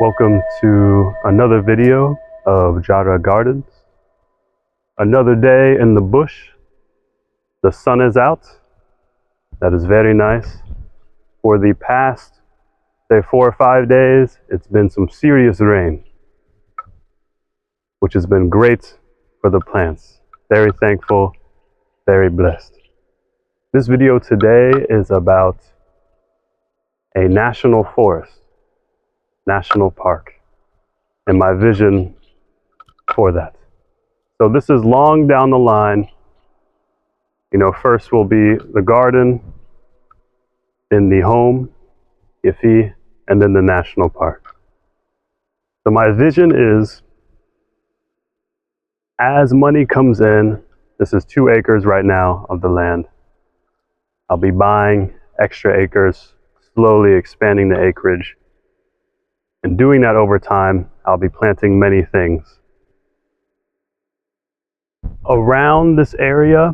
Welcome to another video of JARA Gardens. Another day in the bush. The sun is out. That is very nice. For the past, say, 4 or 5 days, it's been some serious rain, which has been great for the plants. Very thankful, very blessed. This video today is about a national forest, national park, and my vision for that. So this is long down the line. You know, first will be the garden, then the home, Ifi, and then the national park. So my vision is, as money comes in, this is 2 acres right now of the land. I'll be buying extra acres, slowly expanding the acreage. And doing that over time, I'll be planting many things. Around this area,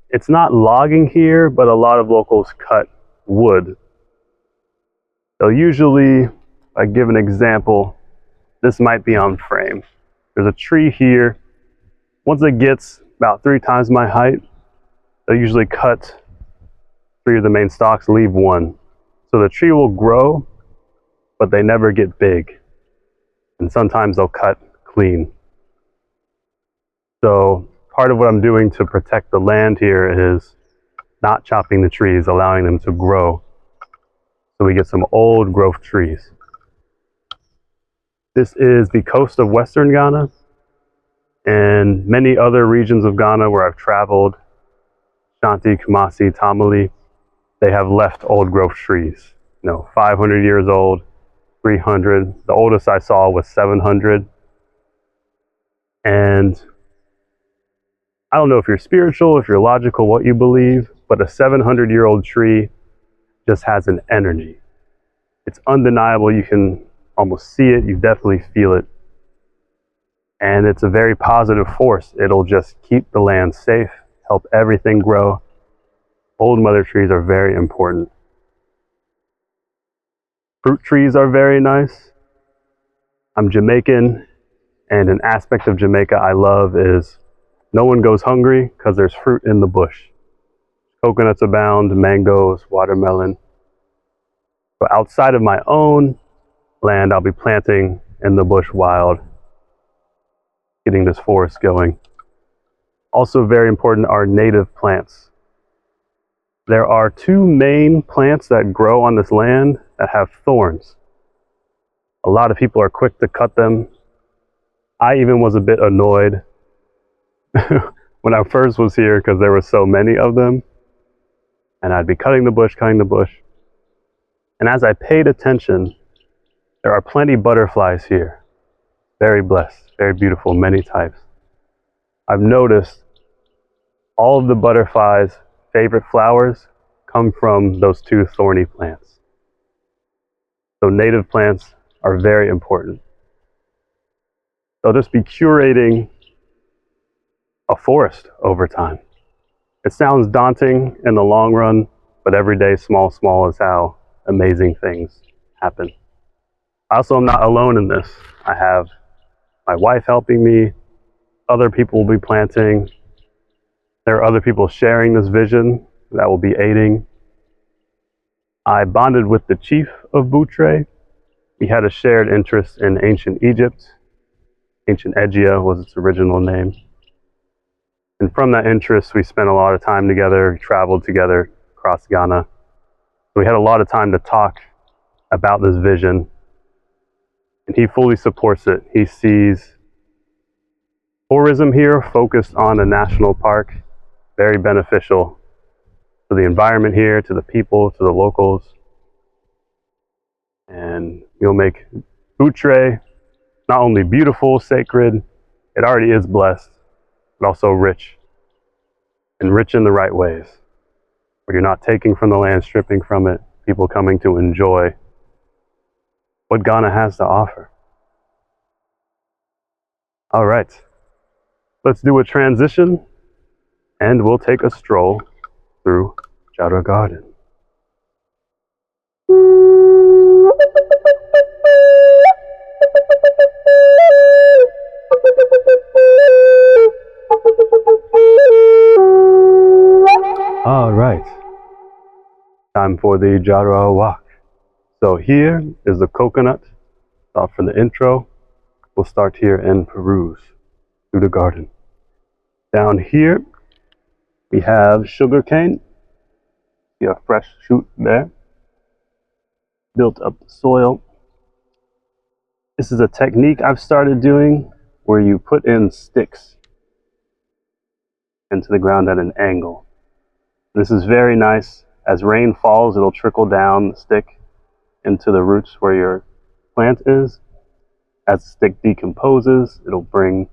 it's not logging here, but a lot of locals cut wood. They'll usually, I give an example, this might be on frame. There's a tree here. Once it gets about 3 times my height, they'll usually cut 3 of the main stalks, leave 1. So the tree will grow, but they never get big. And sometimes they'll cut clean. So part of what I'm doing to protect the land here is not chopping the trees, allowing them to grow. So we get some old growth trees. This is the coast of Western Ghana and many other regions of Ghana where I've traveled, Shanti, Kumasi, Tamale, they have left old growth trees. 500 years old, 300. The oldest I saw was 700. And I don't know if you're spiritual, if you're logical, what you believe, but a 700-year-old tree just has an energy. It's undeniable. You can almost see it. You definitely feel it. And it's a very positive force. It'll just keep the land safe, help everything grow. Old mother trees are very important. Fruit trees are very nice. I'm Jamaican, and an aspect of Jamaica I love is no one goes hungry because there's fruit in the bush. Coconuts abound, mangoes, watermelon. But outside of my own land, I'll be planting in the bush wild, getting this forest going. Also very important are native plants. There are 2 main plants that grow on this land that have thorns. A lot of people are quick to cut them. I even was a bit annoyed when I first was here because there were so many of them. And I'd be cutting the bush. And as I paid attention, there are plenty of butterflies here. Very blessed, very beautiful, many types. I've noticed all of the butterflies' favorite flowers come from those 2 thorny plants. So native plants are very important. They'll just be curating a forest over time. It sounds daunting in the long run, but every day, small is how amazing things happen. I also am not alone in this. I have my wife helping me. Other people will be planting. There are other people sharing this vision that will be aiding. I bonded with the chief of Boutre. We had a shared interest in ancient Egypt. Ancient Aegea was its original name. And from that interest, we spent a lot of time together, traveled together across Ghana. We had a lot of time to talk about this vision. And he fully supports it. He sees tourism here focused on a national park, very beneficial to the environment here, to the people, to the locals. And you'll make Boutre not only beautiful, sacred, it already is blessed, but also rich. And rich in the right ways, where you're not taking from the land, stripping from it, people coming to enjoy what Ghana has to offer. All right, let's do a transition and we'll take a stroll through JARA Garden. All right, time for the JARA walk. So here is the coconut. Off for the intro. We'll start here and peruse through the garden. Down here we have sugarcane. See a fresh shoot there. Built up the soil. This is a technique I've started doing where you put in sticks into the ground at an angle. This is very nice. As rain falls, it'll trickle down the stick into the roots where your plant is. As the stick decomposes, it'll bring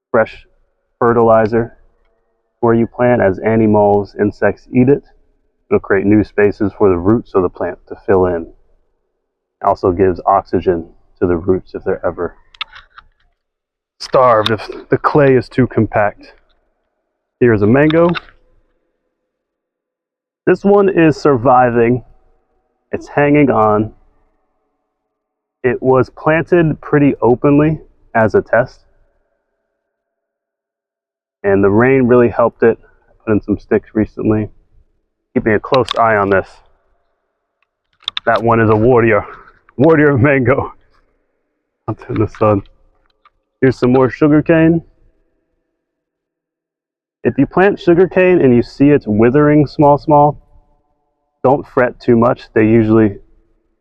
fresh fertilizer where you plant. As animals, insects eat it, it'll create new spaces for the roots of the plant to fill in. It also gives oxygen to the roots if they're ever starved, if the clay is too compact. Here's a mango. This one is surviving. It's hanging on. It was planted pretty openly as a test, and the rain really helped it. I put in some sticks recently. Keeping a close eye on this. That one is a warrior mango. Out in the sun. Here's some more sugarcane. If you plant sugarcane and you see it's withering small, don't fret too much. They usually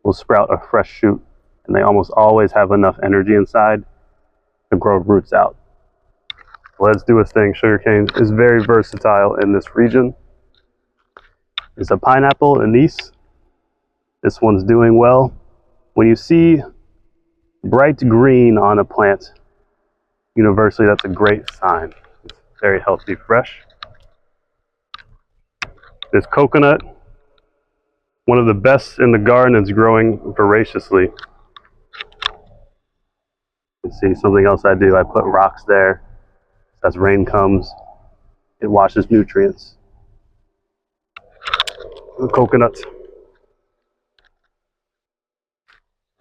will sprout a fresh shoot, and they almost always have enough energy inside to grow roots out. Let's do a thing. Sugarcane is very versatile in this region. There's a pineapple, anise. This one's doing well. When you see bright green on a plant, universally that's a great sign. It's very healthy, fresh. This coconut, one of the best in the garden, is growing voraciously. You can see something else I do. I put rocks there. As rain comes, it washes nutrients. The coconut.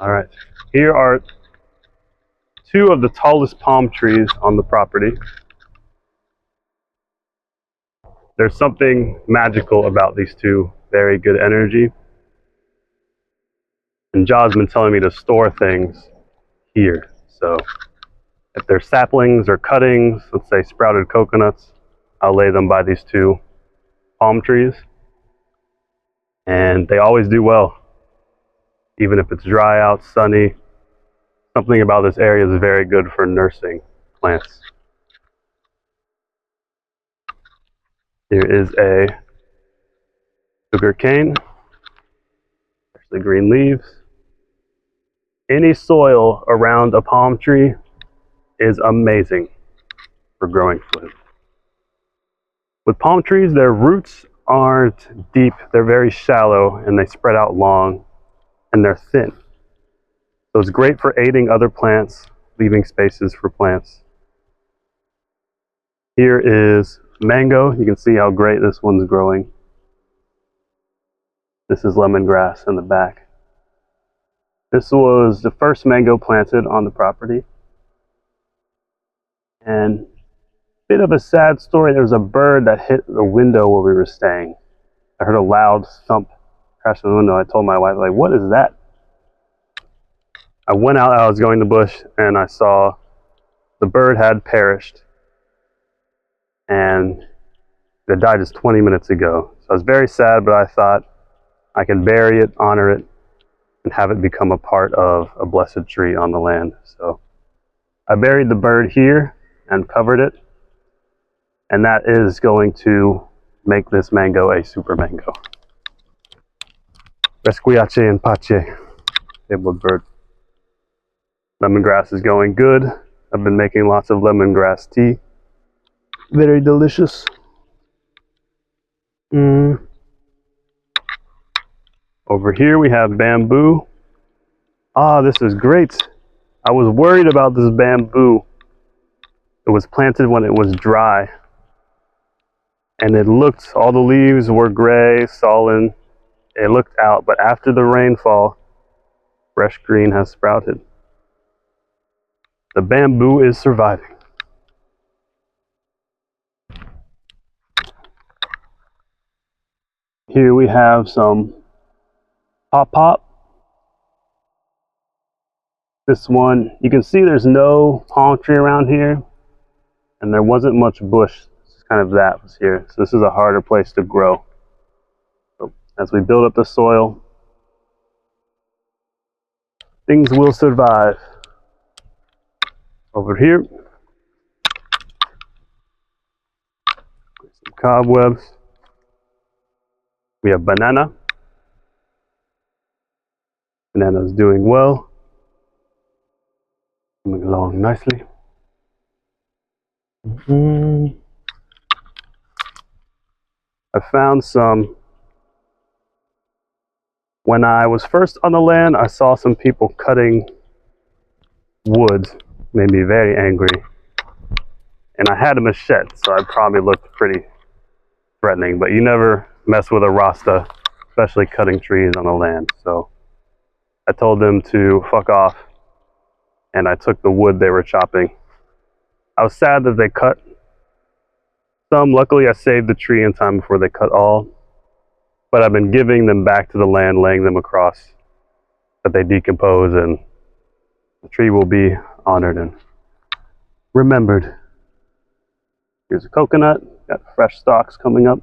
All right, here are two of the tallest palm trees on the property. There's something magical about these two. Very good energy. And Ja's been telling me to store things here. So if they're saplings or cuttings, let's say sprouted coconuts, I'll lay them by these two palm trees. And they always do well. Even if it's dry out, sunny. Something about this area is very good for nursing plants. Here is a sugar cane. There's the green leaves. Any soil around a palm tree is amazing for growing food. With palm trees, their roots aren't deep. They're very shallow, and they spread out long, and they're thin. So it's great for aiding other plants, leaving spaces for plants. Here is mango. You can see how great this one's growing. This is lemongrass in the back. This was the first mango planted on the property. And a bit of a sad story. There was a bird that hit the window where we were staying. I heard a loud thump crash on the window. I told my wife, like, what is that? I went out, I was going to the bush, and I saw the bird had perished. And it died just 20 minutes ago. So I was very sad, but I thought I can bury it, honor it, and have it become a part of a blessed tree on the land. So I buried the bird here and covered it. And that is going to make this mango a super mango. Resquiace and pace. Tabled bird. Lemongrass is going good. I've been making lots of lemongrass tea. Very delicious. Over here we have bamboo. Ah, this is great. I was worried about this bamboo. It was planted when it was dry. And it looked, all the leaves were gray, sullen. It looked out, but after the rainfall, fresh green has sprouted. The bamboo is surviving. Here we have some pop. This one, you can see there's no palm tree around here, and there wasn't much bush. It's kind of that was here. So this is a harder place to grow. So as we build up the soil, things will survive. Over here, some cobwebs. We have banana. Banana's doing well. Coming along nicely. I found some. When I was first on the land, I saw some people cutting wood. Made me very angry. And I had a machete, so I probably looked pretty threatening, but you never mess with a Rasta, especially cutting trees on the land. So I told them to fuck off, and I took the wood they were chopping. I was sad that they cut some. Luckily, I saved the tree in time before they cut all, but I've been giving them back to the land, laying them across, that they decompose, and the tree will be honored and remembered. Here's a coconut, got fresh stalks coming up.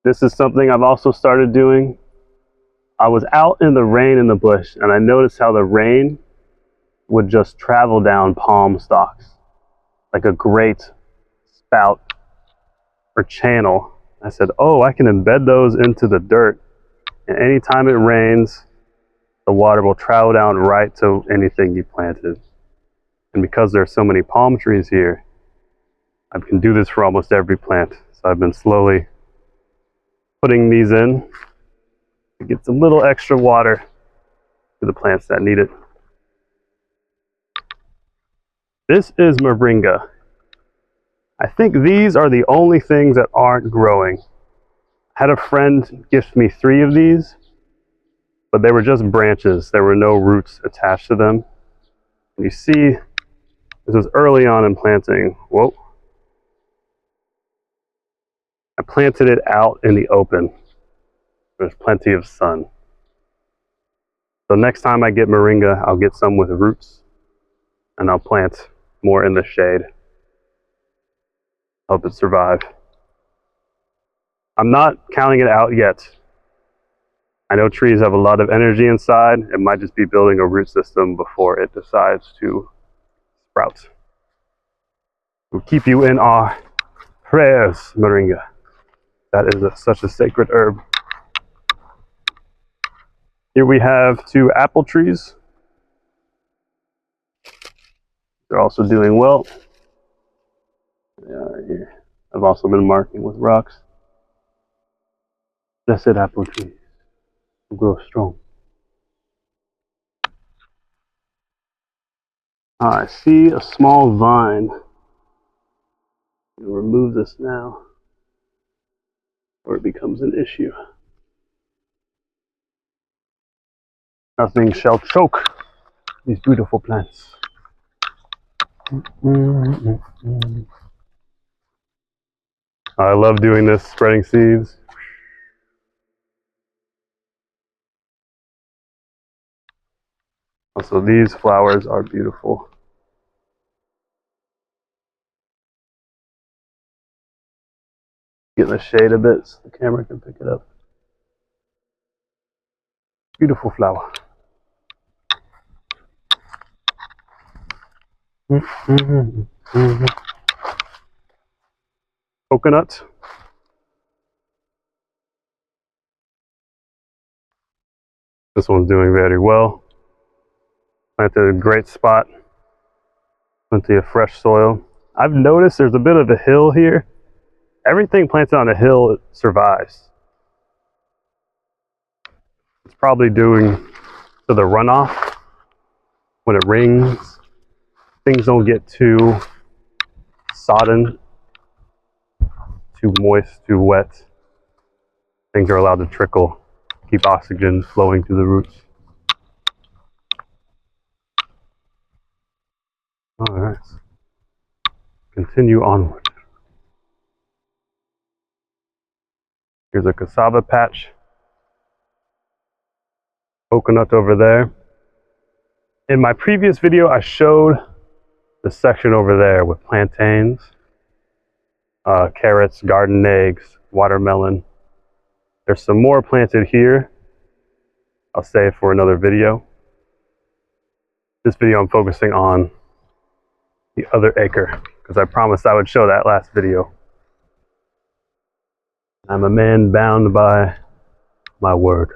This is something I've also started doing. I was out in the rain in the bush, and I noticed how the rain would just travel down palm stalks like a great spout or channel. I said, oh, I can embed those into the dirt, and anytime it rains, the water will travel down right to anything you planted. And because there are so many palm trees here, I can do this for almost every plant. So I've been slowly putting these in to get some little extra water to the plants that need it. This is moringa. I think these are the only things that aren't growing. I had a friend gift me 3 of these, but they were just branches. There were no roots attached to them. And you see, this was early on in planting. Whoa. I planted it out in the open. There's plenty of sun. So next time I get moringa, I'll get some with roots, and I'll plant more in the shade. Help it survive. I'm not counting it out yet. I know trees have a lot of energy inside. It might just be building a root system before it decides to sprout. We'll keep you in our prayers, moringa. That is such a sacred herb. Here we have 2 apple trees. They're also doing well. They are here. I've also been marking with rocks. Blessed apple trees will grow strong. I see a small vine. We'll remove this now, or it becomes an issue. Nothing shall choke these beautiful plants. I love doing this, spreading seeds. Also, these flowers are beautiful. Get in the shade a bit so the camera can pick it up. Beautiful flower. Coconut. This one's doing very well. Planted a great spot. Plenty of fresh soil. I've noticed there's a bit of a hill here. Everything planted on a hill survives. It's probably due to the runoff. When it rains, things don't get too sodden, too moist, too wet. Things are allowed to trickle, keep oxygen flowing through the roots. All right, continue onward. Here's a cassava patch. Coconut over there. In my previous video, I showed the section over there with plantains, carrots, garden eggs, watermelon. There's some more planted here. I'll save for another video. This video I'm focusing on the other acre because I promised I would show that last video. I'm a man bound by my word.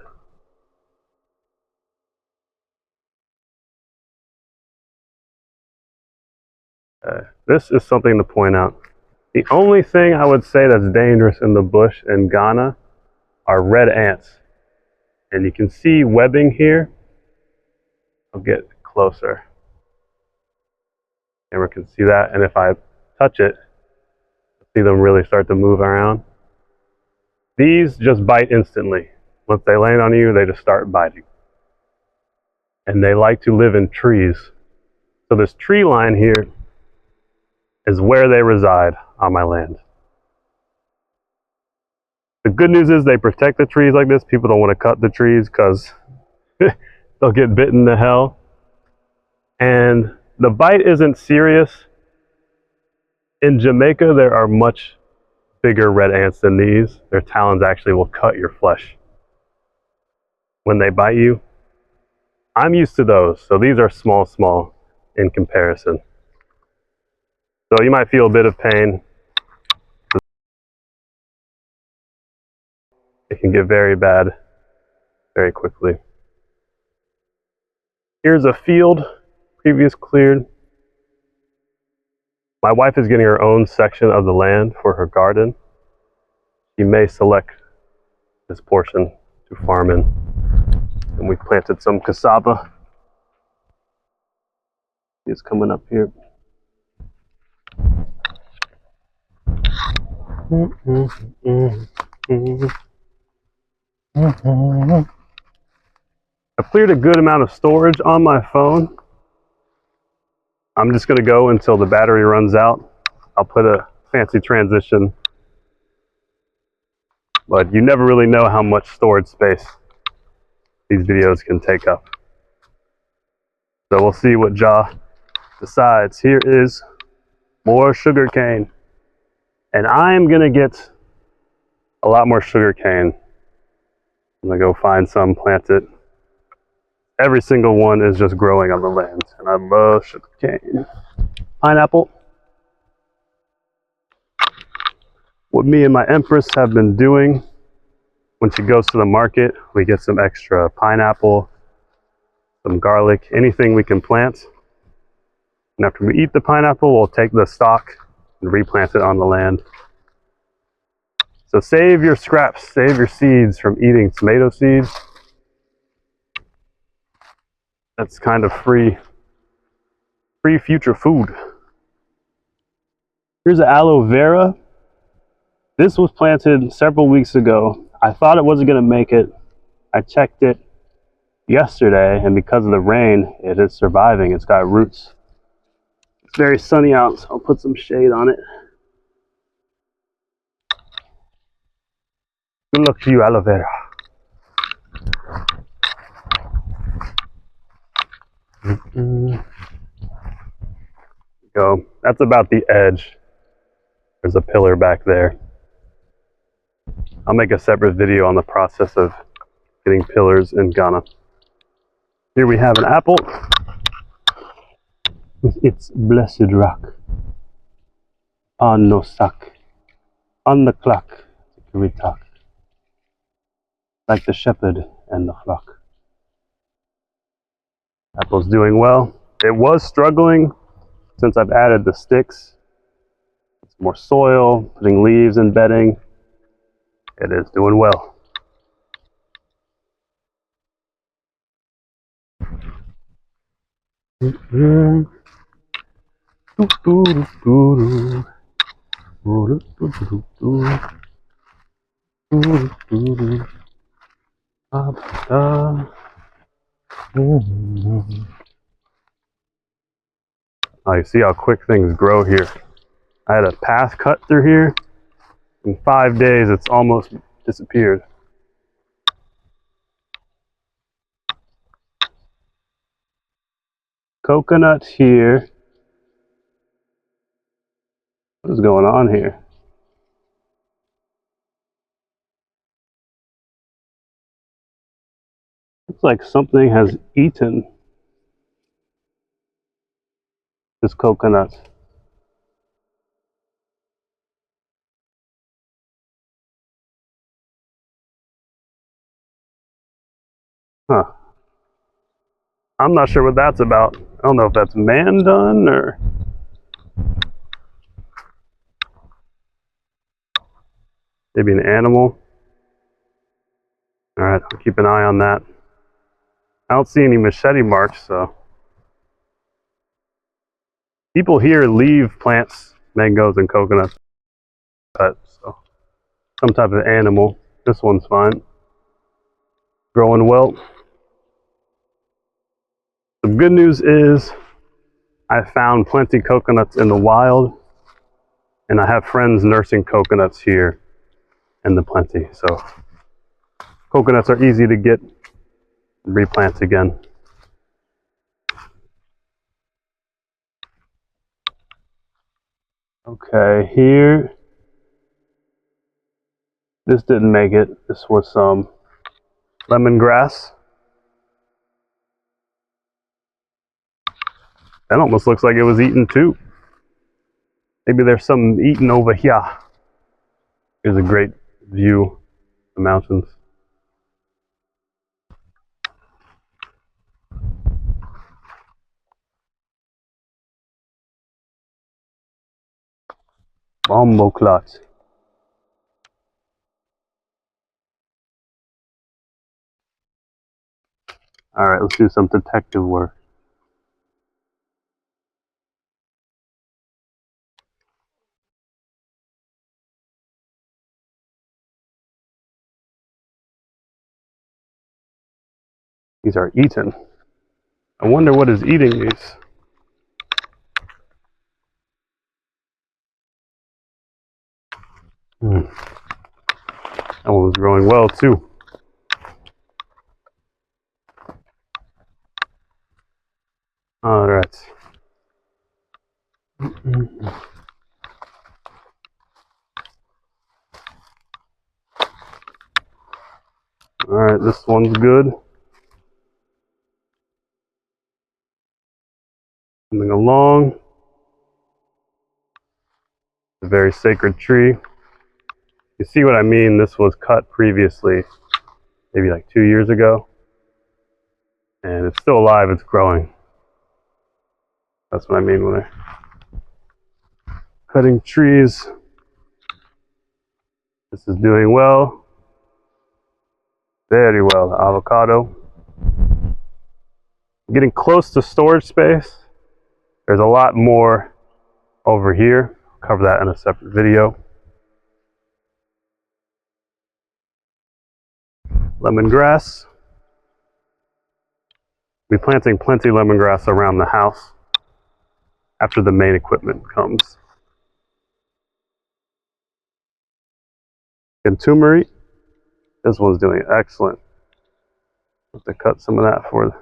This is something to point out. The only thing I would say that's dangerous in the bush in Ghana are red ants. And you can see webbing here. I'll get closer. Camera can see that, and if I touch it, see them really start to move around. These just bite instantly. Once they land on you, they just start biting. And they like to live in trees. So this tree line here is where they reside on my land. The good news is they protect the trees like this. People don't want to cut the trees because they'll get bitten to hell. And the bite isn't serious. In Jamaica, there are much bigger red ants than these. Their talons actually will cut your flesh when they bite you. I'm used to those, so these are small in comparison. So you might feel a bit of pain. It can get very bad very quickly. Here's a field, previous cleared. My wife is getting her own section of the land for her garden. She may select this portion to farm in. And we planted some cassava. It's coming up here. I've cleared a good amount of storage on my phone. I'm just going to go until the battery runs out. I'll put a fancy transition. But you never really know how much storage space these videos can take up. So we'll see what Ja decides. Here is more sugar cane. And I'm going to get a lot more sugar cane. I'm going to go find some, plant it. Every single one is just growing on the land. And I love sugar cane. Pineapple. What me and my Empress have been doing, when she goes to the market, we get some extra pineapple, some garlic, anything we can plant. And after we eat the pineapple, we'll take the stalk and replant it on the land. So save your scraps, save your seeds from eating tomato seeds. That's kind of free future food. Here's an aloe vera. This was planted several weeks ago. I thought it wasn't going to make it. I checked it yesterday, and because of the rain, it is surviving. It's got roots. It's very sunny out, so I'll put some shade on it. Good luck to you, aloe vera. Go. That's about the edge. There's a pillar back there. I'll make a separate video on the process of getting pillars in Ghana. Here we have an apple with its blessed rock. On no sack, on the clock, we talk, like the shepherd and the flock. Apple's doing well. It was struggling since I've added the sticks. It's more soil, putting leaves and bedding. It is doing well. Oh, you see how quick things grow here. I had a path cut through here. In 5 days, it's almost disappeared. Coconut here. What is going on here? Looks like something has eaten this coconut. Huh. I'm not sure what that's about. I don't know if that's man done or maybe an animal. All right, I'll keep an eye on that. I don't see any machete marks, so. People here leave plants, mangoes and coconuts, so some type of animal. This one's fine. Growing well. The good news is I found plenty coconuts in the wild, and I have friends nursing coconuts here in the plenty. So coconuts are easy to get and replant again. Okay, here. This didn't make it. This was some lemongrass. That almost looks like it was eaten too. Maybe there's some eaten over here. Here's a great view of the mountains. Bomboclat. All right, let's do some detective work. These are eaten. I wonder what is eating these. That one was growing well too. All right. All right, this one's good. Coming along. A very sacred tree. You see what I mean? This was cut previously, maybe like 2 years ago. And it's still alive, it's growing. That's what I mean when I'm cutting trees. This is doing well. Very well, the avocado. Getting close to storage space. There's a lot more over here. I'll cover that in a separate video. Lemongrass. We'll be planting plenty lemongrass around the house after the main equipment comes. And turmeric. This one's doing excellent. Have to cut some of that for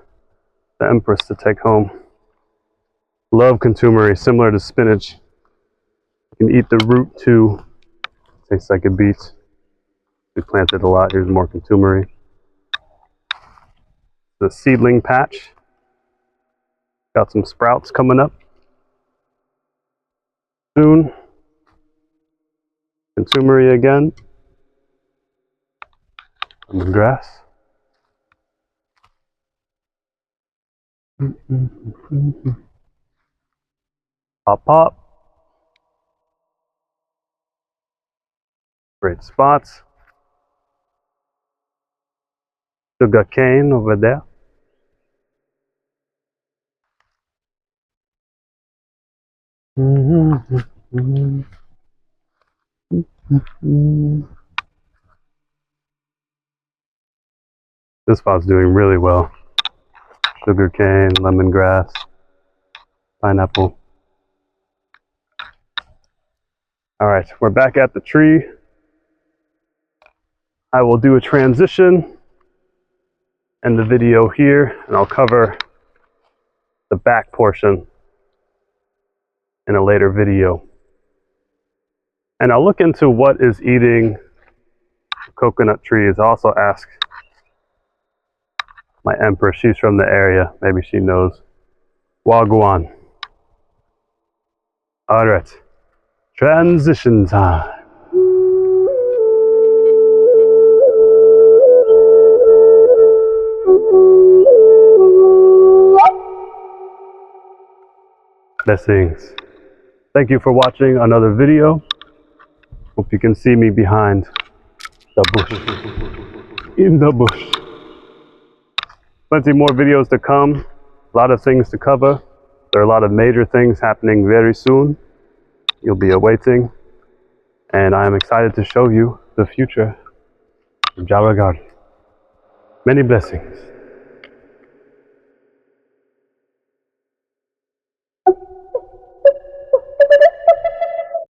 the Empress to take home. Love contumely, similar to spinach. You can eat the root too. Tastes like a beet. We planted a lot. Here's more contumely. The seedling patch. Got some sprouts coming up soon. Contumely again. Lemongrass. Pop, pop. Great spots. Sugar cane over there. This spot's doing really well. Sugar cane, lemongrass, pineapple. All right, we're back at the tree. I will do a transition in the video here, and I'll cover the back portion in a later video. And I'll look into what is eating coconut trees. I'll also ask my empress, she's from the area, maybe she knows. Wagwan. Alright, transition time. Blessings. Thank you for watching another video. Hope you can see me behind the bush. In the bush. Plenty more videos to come. A lot of things to cover. There are a lot of major things happening very soon. You'll be awaiting. And I am excited to show you the future of JARA Garden. Many blessings.